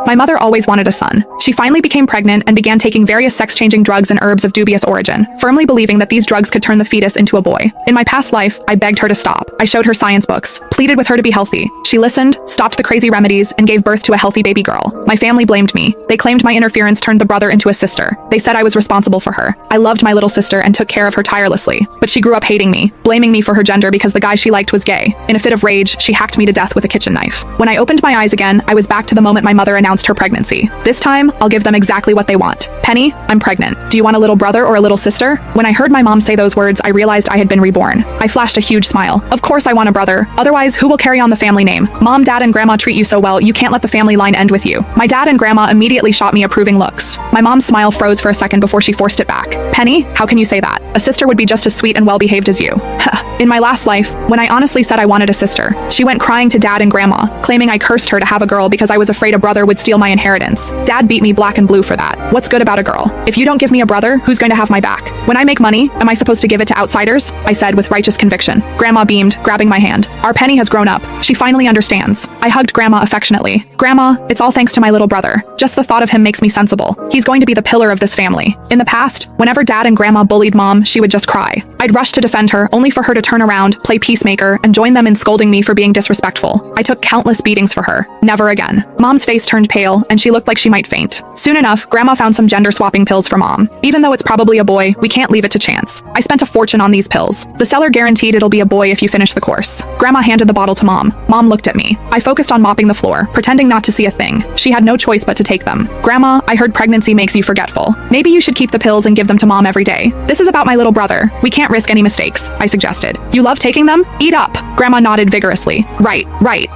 My mother always wanted a son. She finally became pregnant and began taking various sex-changing drugs and herbs of dubious origin, firmly believing that these drugs could turn the fetus into a boy. In my past life, I begged her to stop. I showed her science books, pleaded with her to be healthy. She listened, stopped the crazy remedies, and gave birth to a healthy baby girl. My family blamed me. They claimed my interference turned the brother into a sister. They said I was responsible for her. I loved my little sister and took care of her tirelessly. But she grew up hating me, blaming me for her gender because the guy she liked was gay. In a fit of rage, she hacked me to death with a kitchen knife. When I opened my eyes again, I was back to the moment my mother announced her pregnancy. This time, I'll give them exactly what they want. Penny, I'm pregnant. Do you want a little brother or a little sister? When I heard my mom say those words, I realized I had been reborn. I flashed a huge smile. Of course I want a brother. Otherwise, who will carry on the family name? Mom, Dad, and Grandma treat you so well, you can't let the family line end with you. My dad and Grandma immediately shot me approving looks. My mom's smile froze for a second before she forced it back. Penny, how can you say that? A sister would be just as sweet and well-behaved as you. In my last life, when I honestly said I wanted a sister, she went crying to Dad and Grandma, claiming I cursed her to have a girl because I was afraid a brother would steal my inheritance. Dad beat me black and blue for that. What's good about a girl? If you don't give me a brother, who's going to have my back? When I make money, am I supposed to give it to outsiders? I said with righteous conviction. Grandma beamed, grabbing my hand. Our Penny has grown up. She finally understands. I hugged Grandma affectionately. Grandma, it's all thanks to my little brother. Just the thought of him makes me sensible. He's going to be the pillar of this family. In the past, whenever Dad and Grandma bullied Mom, she would just cry. I'd rush to defend her, only for her to turn around, play peacemaker, and join them in scolding me for being disrespectful. I took countless beatings for her. Never again. Mom's face turned pale, and she looked like she might faint. Soon enough, Grandma found some gender-swapping pills for Mom. Even though it's probably a boy, we can't leave it to chance. I spent a fortune on these pills. The seller guaranteed it'll be a boy if you finish the course. Grandma handed the bottle to Mom. Mom looked at me. I focused on mopping the floor, pretending not to see a thing. She had no choice but to take them. Grandma, I heard pregnancy makes you forgetful. Maybe you should keep the pills and give them to Mom every day. This is about my little brother. We can't risk any mistakes, I suggested. You love taking them? Eat up. Grandma nodded vigorously. Right.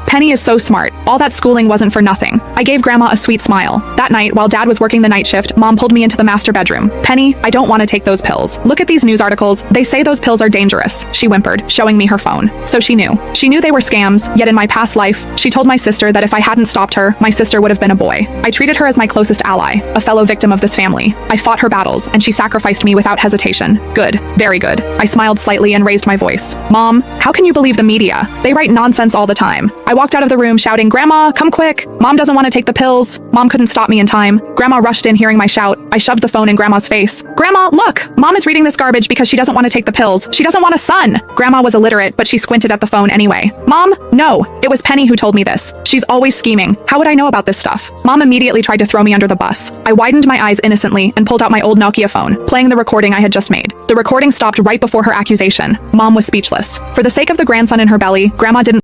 Penny is so smart. All that schooling wasn't for nothing. I gave Grandma a sweet smile. That night, while Dad was working the night shift, Mom pulled me into the master bedroom. Penny, I don't want to take those pills. Look at these news articles. They say those pills are dangerous, she whimpered, showing me her phone. So she knew. She knew they were scams, yet in my past life, she told my sister that if I hadn't stopped her, my sister would have been a boy. I treated her as my closest ally, a fellow victim of this family. I fought her battles, and she sacrificed me without hesitation. Good. Very good. I smiled slightly and raised my voice. Mom, how can you believe the media? They write nonsense all the time. I walked out of the room shouting, Grandma, come quick. Mom doesn't want to take the pills. Mom couldn't stop me in time. Grandma rushed in hearing my shout. I shoved the phone in Grandma's face. Grandma, look! Mom is reading this garbage because she doesn't want to take the pills. She doesn't want a son. Grandma was illiterate, but she squinted at the phone anyway. Mom, no. It was Penny who told me this. She's always scheming. How would I know about this stuff? Mom immediately tried to throw me under the bus. I widened my eyes innocently and pulled out my old Nokia phone, playing the recording I had just made. The recording stopped right before her accusation. Mom was speechless. For the sake of the grandson in her belly, Grandma didn't